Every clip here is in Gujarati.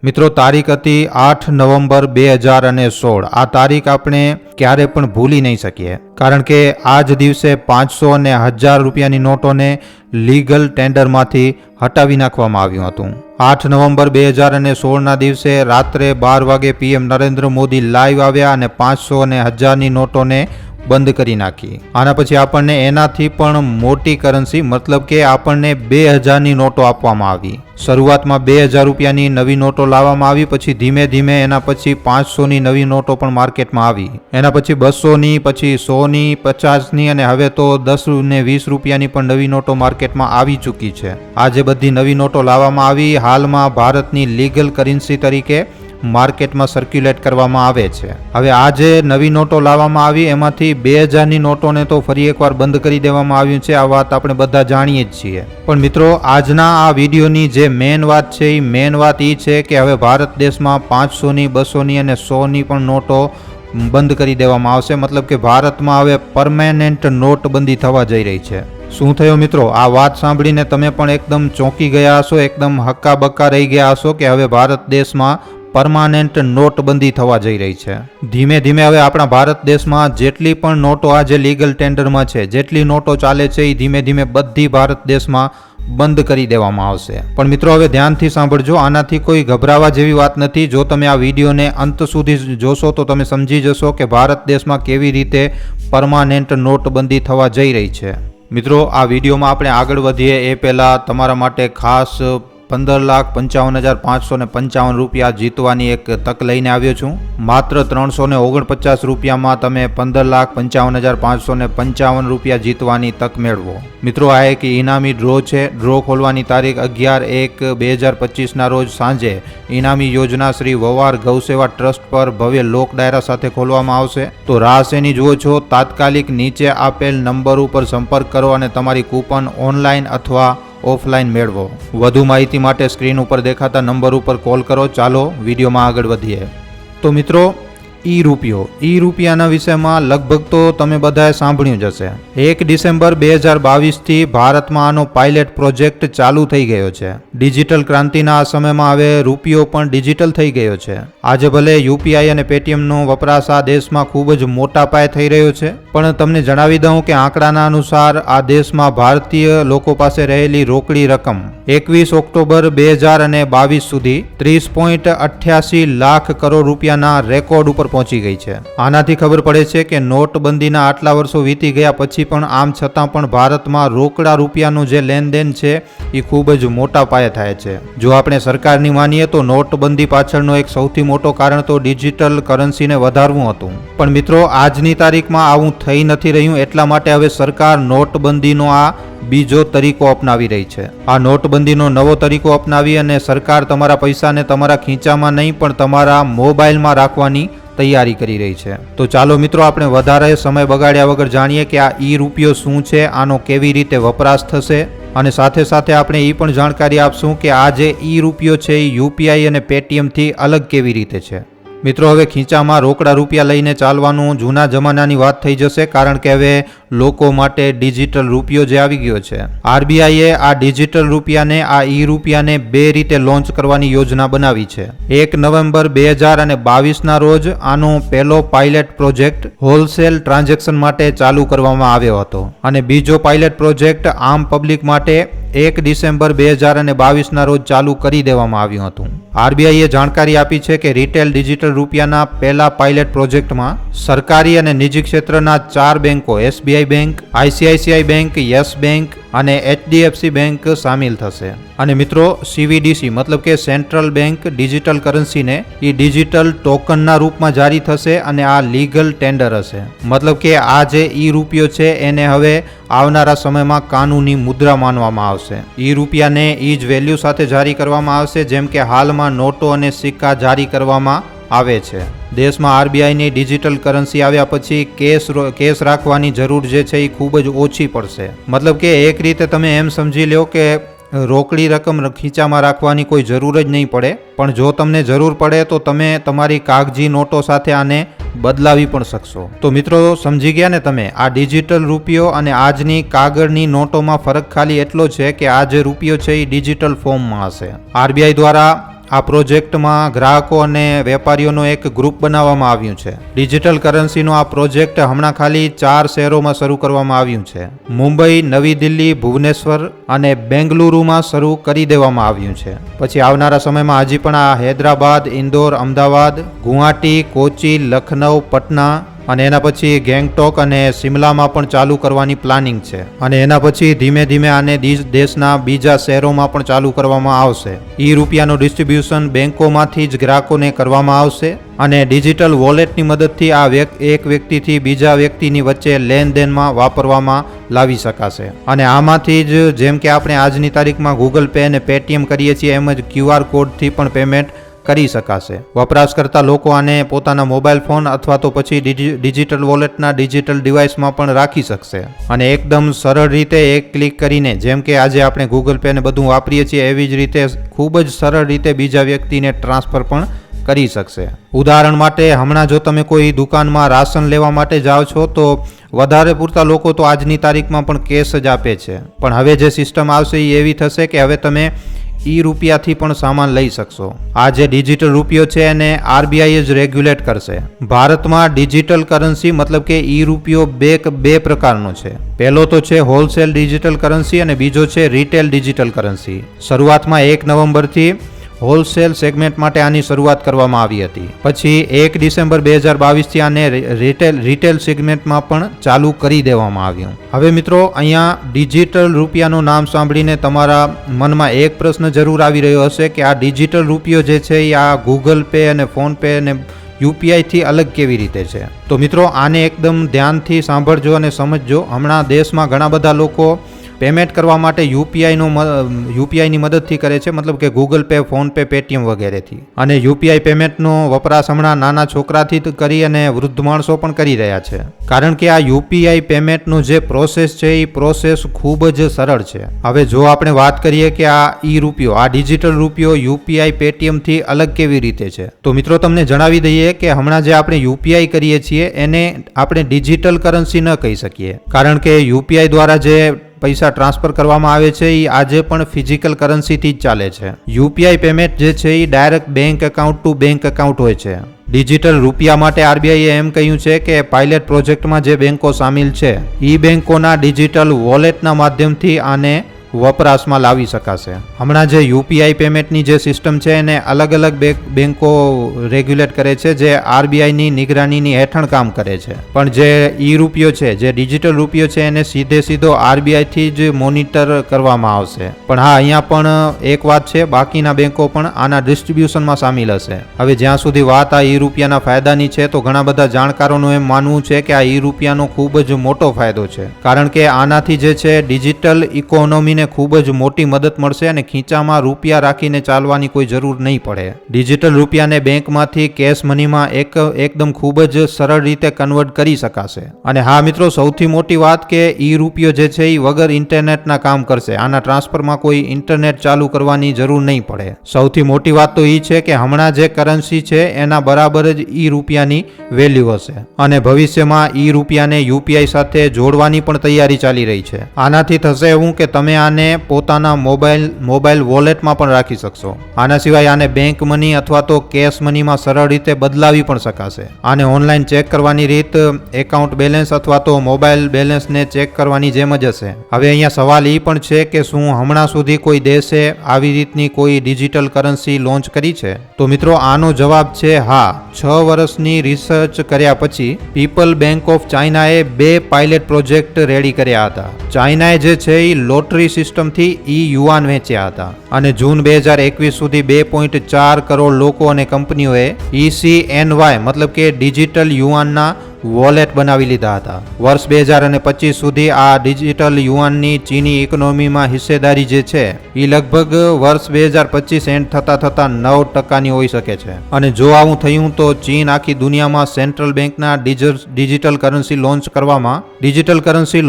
મિત્રો તારીખ હતી 8 નવેમ્બર 2016। આ તારીખ આપણે ક્યારે પણ ભૂલી નહીં શકીએ, કારણ કે આ જ દિવસે 500 અને 1000 રૂપિયાની નોટોને લીગલ ટેન્ડરમાંથી હટાવી નાખવામાં આવ્યું હતું। 8 નવેમ્બર 2016ના દિવસે રાત્રે 12 વાગે પીએમ નરેન્દ્ર મોદી લાઈવ આવ્યા અને 500 અને 1000ની નોટોને બંધ કરી નાખી। આના પછી આપણને એનાથી પણ મોટી કરન્સી મતલબ કે આપણને 2000ની નોટો આપવામાં આવી। શરૂઆતમાં 2000 રૂપિયાની નવી નોટો લાવવામાં આવી, પછી ધીમે ધીમે એના પછી 500ની નવી નોટો પણ માર્કેટમાં આવી, એના પછી 200ની, પછી 100ની, 50ની અને હવે તો 10 ને 20 રૂપિયાની પણ નવી નોટો માર્કેટમાં આવી ચૂકી છે। આ જે બધી નવી નોટો લાવવામાં આવી હાલમાં ભારતની લીગલ કરન્સી તરીકે માર્કેટમાં સર્ક્યુલેટ કરવામાં આવે છે। હવે આ જે નવી નોટો લાવવામાં આવી એમાંથી 2000ની નોટોને તો ફરી એકવાર બંધ કરી દેવામાં આવ્યું છે। આ વાત આપણે બધા જાણીએ જ છીએ, પણ મિત્રો આજના આ વિડીયોની જે મેન વાત છે એ મેન વાત એ છે કે હવે ભારત દેશમાં 500ની, 200ની અને 100ની પણ નોટો બંધ કરી દેવામાં આવશે। મતલબ કે ભારતમાં હવે પરમેનન્ટ નોટબંધી થવા જઈ રહી છે। શું થયો મિત્રો? આ વાત સાંભળીને તમે પણ એકદમ ચોંકી ગયા હશો, એકદમ હક્કાબક્કા રહી ગયા હશો કે હવે ભારત દેશમાં પરમાનન્ટ નોટબંધી થવા જઈ રહી છે। ધીમે ધીમે હવે આપણા ભારત દેશમાં જેટલી પણ નોટો આજે લીગલ ટેન્ડરમાં છે, જેટલી નોટો ચાલે છે એ ધીમે ધીમે બધી ભારત દેશમાં બંધ કરી દેવામાં આવશે। પણ મિત્રો હવે ધ્યાનથી સાંભળજો, આનાથી કોઈ ગભરાવા જેવી વાત નથી। જો તમે આ વિડીયોને અંત સુધી જોશો તો તમે સમજી જશો કે ભારત દેશમાં કેવી રીતે પરમાનન્ટ નોટબંધી થવા જઈ રહી છે। મિત્રો આ વિડીયોમાં આપણે આગળ વધીએ એ પહેલાં તમારા માટે ખાસ 15,55,555 રૂપિયા જીતવાની એક તક લઈને આવ્યો છું। માત્ર 349 રૂપિયામાં તમે 15,55,555 રૂપિયા જીતવાની તક મેળવો। મિત્રો આ એક ઇનામી ડ્રો છે। ડ્રો ખોલવાની તારીખ 11/1/2025ના રોજ સાંજે ઇનામી યોજના શ્રી વવાર ગૌસેવા ટ્રસ્ટ પર ભવ્ય લોક ડાયરા સાથે ખોલવામાં આવશે। તો રાહ શેની જુઓ છો? તાત્કાલિક નીચે આપેલ નંબર ઉપર સંપર્ક કરો અને તમારી કૂપન ઓનલાઈન અથવા ઓફલાઈન મેળવો। વધુ માહિતી માટે સ્ક્રીન ઉપર દેખાતા નંબર ઉપર કોલ કરો। ચાલો વિડીયોમાં આગળ વધીએ। તો મિત્રો ઈ રૂપિયાના વિષયમાં લગભગ તો તમે બધાએ સાંભળ્યું જ હશે। 1 ડિસેમ્બર 2022થી ભારતમાં આનો પાયલટ પ્રોજેક્ટ ચાલુ થઈ ગયો છે। ડિજિટલ ક્રાંતિના આ સમયમાં હવે રૂપિયો પણ ડિજિટલ થઈ ગયો છે। આજે ભલે યુપીઆઈ અને પેટીએમનો વપરાશ આ દેશમાં ખૂબ જ મોટા પાયે થઈ રહ્યો છે, પણ તમને જણાવી દઉં કે આંકડાના અનુસાર આ દેશમાં ભારતીય લોકો પાસે રહેલી રોકડી રકમ 21 ઓક્ટોબર 2022 સુધી 30.88 લાખ કરોડ રૂપિયાના રેકોર્ડ ઉપર પહોંચી ગઈ છે। આનાથી ખબર પડે છે કે નોટબંધીના આટલા વર્ષો વીતી ગયા પછી પણ આમ છતાં પણ ભારતમાં રોકડા રૂપિયાનું જે લેનદેન છે એ ખૂબ જ મોટા પાયે થાય છે। જો આપણે સરકારની માનીએ તો નોટબંધી પાછળનો એક સૌથી મોટો કારણ તો ડિજિટલ કરન્સીને વધારવું હતું, પણ મિત્રો આજની તારીખમાં આવું થઈ નથી રહ્યું। એટલા માટે હવે સરકાર નોટબંધીનો આ બીજો તરીકો અપનાવી રહી છે। આ નોટબંધીનો નવો તરીકો અપનાવી અને સરકાર તમારા પૈસાને તમારા ખીચામાં નહીં પણ તમારા મોબાઈલમાં રાખવાની તૈયારી કરી રહી છે। તો ચાલો મિત્રો આપણે વધારે સમય બગાડ્યા વગર જાણીએ કે આ ઈ રૂપિયો શું છે, આનો કેવી રીતે વપરાશ થશે અને સાથે સાથે આપણે એ પણ જાણકારી આપશું કે આ જે ઈ રૂપિયો છે એ યુપીઆઈ અને પેટીએમથી અલગ કેવી રીતે છે। મિત્રો હવે ખીચામાં રોકડા રૂપિયા લઈને ચાલવાનું જૂના જમાનાની વાત થઈ જશે, કારણ કે હવે લોકો માટે ડિજિટલ રૂપિયો જે આવી ગયો છે। આરબીઆઈએ આ ડિજિટલ રૂપિયાને, આ ઈ રૂપિયાને બે રીતે લોન્ચ કરવાની યોજના બનાવી છે। 1 નવેમ્બર 2022ના રોજ આનો પહેલો પાયલટ પ્રોજેક્ટ હોલસેલ ટ્રાન્ઝેક્શન માટે ચાલુ કરવામાં આવ્યો હતો અને બીજો પાયલટ પ્રોજેક્ટ આમ પબ્લિક માટે 1 ડિસેમ્બર 2022ના રોજ ચાલુ કરી દેવામાં આવ્યું હતું। આરબીઆઈએ જાણકારી આપી છે કે રિટેલ ડિજિટલ રૂપિયાના પહેલા પાયલટ પ્રોજેક્ટમાં સરકારી અને નિજી ક્ષેત્રના 4 બેંકો SBI bank, ICICI bank, yes bank અને એચડીએફસી બેંક સામેલ થશે। અને મિત્રો સીવીડીસી મતલબ કે સેન્ટ્રલ બેંક ડિજિટલ કરન્સીને એ ડિજિટલ ટોકનના રૂપમાં જારી થશે અને આ લીગલ ટેન્ડર હશે। મતલબ કે આ જે ઈ રૂપિયો છે એને હવે આવનારા સમયમાં કાનૂની મુદ્રા માનવામાં આવશે। ઈ રૂપિયાને ઈ જ વેલ્યુ સાથે જારી કરવામાં આવશે જેમ કે હાલમાં નોટો અને સિક્કા જારી કરવામાં આવે છે। દેશમાં આરબીઆઈની ડિજિટલ કરન્સી આવ્યા પછી કેશ રાખવાની જરૂર જે છે એ ખૂબ જ ઓછી પડશે। મતલબ કે એક રીતે તમે એમ સમજી લો કે રોકડી રકમ ખીચામાં રાખવાની કોઈ જરૂર જ નહીં પડે, પણ જો તમને જરૂર પડે તો તમે તમારી કાગજી નોટો સાથે આને બદલાવી પણ શકશો। તો મિત્રો સમજી ગયા ને તમે? આ ડિજિટલ રૂપિયો અને આજની કાગળની નોટોમાં ફરક ખાલી એટલો છે કે આ જે રૂપિયો છે એ ડિજિટલ ફોર્મમાં હશે। આરબીઆઈ દ્વારા આ પ્રોજેક્ટમાં ગ્રાહકો અને વેપારીઓનો એક ગ્રુપ બનાવવામાં આવ્યું છે. ડિજિટલ કરન્સીનો આ પ્રોજેક્ટ હમણાં ખાલી 4 શહેરોમાં શરૂ કરવામાં આવ્યું છે. મુંબઈ, નવી દિલ્હી, ભુવનેશ્વર અને બેંગલુરુમાં શરૂ કરી દેવામાં આવ્યું છે. પછી આવનારા સમયમાં હજી પણ આ હૈદરાબાદ, ઇન્દોર, અમદાવાદ, ગુવાહાટી, કોચી, લખનઉ, પટના અને એના પછી ગેંગટોક અને શિમલામાં પણ ચાલુ કરવાની પ્લાનિંગ છે. અને એના પછી ધીમે ધીમે આને દેશના બીજા શહેરોમાં પણ ચાલુ કરવામાં આવશે. ઈ રૂપિયાનું ડિસ્ટ્રીબ્યુશન બેંકોમાંથી જ ગ્રાહકોને કરવામાં આવશે અને ડિજિટલ વોલેટની મદદથી આ એક વ્યક્તિથી બીજા વ્યક્તિની વચ્ચે લેનદેનમાં વાપરવામાં લાવી શકાશે. અને આમાંથી જ જેમ કે આપણે આજની તારીખમાં ગૂગલ પે અને પેટીએમ કરીએ છીએ એમ જ QR કોડથી પણ પેમેન્ટ કરી શકાશે. વપરાશકર્તા લોકો આને પોતાના મોબાઈલ ફોન અથવા તો પછી ડિજિટલ વોલેટના ડિજિટલ ડિવાઇસમાં પણ રાખી શકશે અને એકદમ સરળ રીતે એક ક્લિક કરીને, જેમ કે આજે આપણે ગૂગલ પે ને બધું વાપરીએ છીએ એવી જ રીતે ખૂબ જ સરળ રીતે બીજા વ્યક્તિને ટ્રાન્સફર પણ કરી શકશે. ઉદાહરણ માટે હમણાં જો તમે કોઈ દુકાનમાં રાશન લેવા માટે જાઓ છો તો વધારે પૂરતા લોકો તો આજની તારીખમાં પણ કેશ જ આપે છે, પણ હવે જે સિસ્ટમ આવશે એ એવી થશે કે હવે તમે ઈ રૂપિયાથી પણ સામાન લઈ શકશો. આ જે ડિજિટલ રૂપિયો છે એને RBI જ રેગ્યુલેટ કરશે. ભારતમાં ડિજિટલ કરન્સી મતલબ કે ઈ રૂપિયો બે પ્રકારનો છે. પહેલો તો છે હોલસેલ ડિજિટલ કરન્સી અને બીજો છે રિટેલ ડિજિટલ કરન્સી. શરૂઆતમાં 1 નવેમ્બરથી હોલસેલ સેગમેન્ટ માટે આની શરૂઆત કરવામાં આવી હતી. પછી 1 ડિસેમ્બર 2022થી આને રિટેલ સેગમેન્ટમાં પણ ચાલુ કરી દેવામાં આવ્યું. હવે મિત્રો, અહીંયા ડિજિટલ રૂપિયાનું નામ સાંભળીને તમારા મનમાં એક પ્રશ્ન જરૂર આવી રહ્યો હશે કે આ ડિજિટલ રૂપિયો જે છે એ આ ગૂગલ પે અને ફોન પે અને UPI થી અલગ કેવી રીતે છે? તો મિત્રો, આને એકદમ ધ્યાનથી સાંભળજો અને સમજજો. હમણાં દેશમાં ઘણા બધા લોકો પેમેન્ટ કરવા માટે યુપીઆઈની મદદથી કરે છે, મતલબ કે Google pay, phone pay, Paytm વગેરેથી. અને યુપીઆઈ પેમેન્ટનો વપરાશ હમણાં નાના છોકરાથી કરી અને વૃદ્ધ માણસો પણ કરી રહ્યા છે, કારણ કે આ યુપીઆઈ પેમેન્ટનો જે પ્રોસેસ છે એ પ્રોસેસ ખૂબ જ સરળ છે. હવે જો આપણે વાત કરીએ કે આ ઈ રૂપિયો, આ ડિજિટલ રૂપિયો યુપીઆઈ પેટીએમથી અલગ કેવી રીતે છે, તો મિત્રો તમને જણાવી દઈએ કે હમણાં જે આપણે યુપીઆઈ કરીએ છીએ એને આપણે ડિજિટલ કરન્સી ન કહી શકીએ, કારણ કે યુપીઆઈ દ્વારા જે પૈસા ટ્રાન્સફર કરવામાં આવે છે એ આજે પણ ફિઝિકલ કરન્સીથી જ ચાલે છે. યુપીઆઈ પેમેન્ટ જે છે એ direct bank account to bank account હોય છે. ડિજિટલ રૂપિયા માટે RBI એમ કહ્યું છે કે પાયલટ પ્રોજેક્ટમાં જે બેંકો સામેલ છે એ બેંકોના ડિજિટલ વોલેટના માધ્યમથી આને વપરાશમાં લાવી શકાશે. હમણાં જે યુપીઆઈ પેમેન્ટની જે સિસ્ટમ છે એને અલગ અલગ બેંકો રેગ્યુલેટ કરે છે, જે RBIની નિગરાનીની હેઠળ કામ કરે છે. પણ જે ઈ રૂપિયો છે, જે ડિજિટલ રૂપિયો છે, એને સીધો RBIથી જ મોનિટર કરવામાં આવશે. પણ હા, અહીંયા પણ એક વાત છે, બાકીના બેંકો પણ આના ડિસ્ટ્રીબ્યુશનમાં સામેલ હશે. હવે જ્યાં સુધી વાત આ ઈ રૂપિયાના ફાયદાની છે, તો ઘણા બધા જાણકારોનું એમ માનવું છે કે આ ઈ રૂપિયાનો ખૂબ જ મોટો ફાયદો છે, કારણ કે આનાથી જે છે ડિજિટલ ઇકોનોમીને ખૂબ જ મોટી મદદ મળશે અને ખીચામાં રૂપિયા રાખીને ચાલવાની કોઈ જરૂર નહીં પડે. ડિજિટલ રૂપિયાને બેંકમાંથી કેશ મનીમાં એકદમ ખૂબ જ સરળ રીતે કન્વર્ટ કરી શકાશે. અને હા મિત્રો, સૌથી મોટી વાત કે ઈ રૂપિયો જે છે એ વગર ઇન્ટરનેટના કામ કરશે. આના ટ્રાન્સફરમાં કોઈ ઇન્ટરનેટ ચાલુ કરવાની જરૂર નહીં પડે. સૌથી મોટી વાત તો એ છે કે હમણાં જે કરન્સી છે એના બરાબર જ ઈ રૂપિયાની વેલ્યુ હશે અને ભવિષ્યમાં ઈ રૂપિયાને યુપીઆઈ સાથે જોડવાની પણ તૈયારી ચાલી રહી છે. આનાથી થશે એવું કે તમે આને પોતાના મોબાઈલ વોલેટમાં પણ રાખી શકશો. આના સિવાય આને બેંક મની અથવા તો કેશ મનીમાં સરળ રીતે બદલાવી પણ શકાશે. આને ઓનલાઈન ચેક કરવાની રીત એકાઉન્ટ બેલેન્સ અથવા તો મોબાઈલ બેલેન્સને ચેક કરવાની જેમ જ હશે. હવે અહીંયા સવાલ એ પણ છે કે શું હમણાં સુધી કોઈ દેશે આવી રીતની કોઈ ડિજિટલ કરન્સી લોન્ચ કરી છે? તો મિત્રો, આનો જવાબ છે હા. 6 વર્ષની રિસર્ચ કર્યા પછી પીપલ બેંક ઓફ ચાઇનાએ 2 પાયલટ પ્રોજેક્ટ રેડી કર્યા હતા. ચાઇનાએ જે છે એ લોટરી સિસ્ટમથી યુઆન વેચ્યા હતા અને જૂન 2021 સુધી 2.4 કરોડ લોકો અને કંપનીઓએ ECNY મતલબ કે ડિજિટલ યુઆનના વોલેટ બનાવી લીધા હતા. વર્ષ 2025 સુધી આ ડિજિટલ યુઆનની ચીની ઇકોનોમીમાં હિસ્સેદારી જે છે એ લગભગ વર્ષ 2025 એન્ડ થતા 9% હોઈ શકે છે. અને જો આવું થયું તો ચીન આખી દુનિયામાં સેન્ટ્રલ બેંકના ડિજિટલ કરન્સી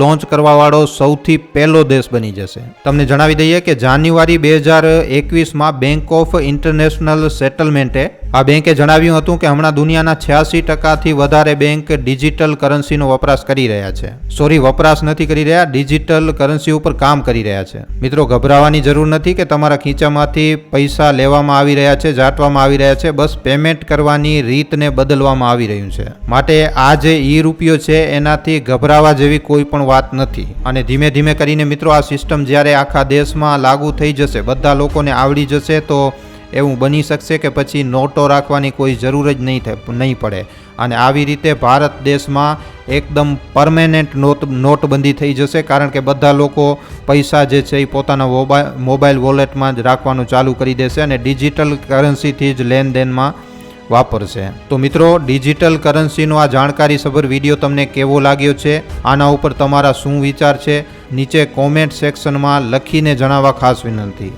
લોન્ચ કરવાવાળો સૌથી પહેલો દેશ બની જશે. તમને જણાવી દઈએ કે જાન્યુઆરી 2021માં બેંક ઓફ ઇન્ટરનેશનલ સેટલમેન્ટે આ બેંકે જણાવ્યું હતું કે હમણાં દુનિયાના 86% વધારે બેંક કે ડિજિટલ કરન્સીનો વપરાશ કરી રહ્યા છે. વપરાશ નથી કરી રહ્યા, ડિજિટલ કરન્સી ઉપર કામ કરી રહ્યા છે. મિત્રો, ગભરાવાની જરૂર નથી કે તમારા ખીચામાંથી પૈસા લેવામાં આવી રહ્યા છે, ઝાંટવામાં આવી રહ્યા છે. બસ પેમેન્ટ કરવાની રીતને બદલવામાં આવી રહ્યું છે. માટે આ જે ઈ રૂપિયો છે એનાથી ગભરાવા જેવી કોઈ પણ વાત નથી. અને ધીમે ધીમે કરીને મિત્રો આ સિસ્ટમ જ્યારે આખા દેશમાં લાગુ થઈ જશે, બધા લોકોને આવડી જશે, તો એવું બની શકશે કે પછી નોટો રાખવાની કોઈ જરૂર જ નહીં પડે. અને આવી રીતે ભારત દેશમાં એકદમ પરમેનન્ટ નોટબંધી થઈ જશે, કારણ કે બધા લોકો પૈસા જે છે એ પોતાના મોબાઈલ વોલેટમાં જ રાખવાનું ચાલુ કરી દેશે અને ડિજિટલ કરન્સીથી જ લેનદેનમાં વાપરશે. તો મિત્રો, ડિજિટલ કરન્સીનો આ જાણકારીસભર વિડીયો તમને કેવો લાગ્યો છે, આના ઉપર તમારા શું વિચાર છે, નીચે કોમેન્ટ સેક્શનમાં લખીને જણાવવા ખાસ વિનંતી.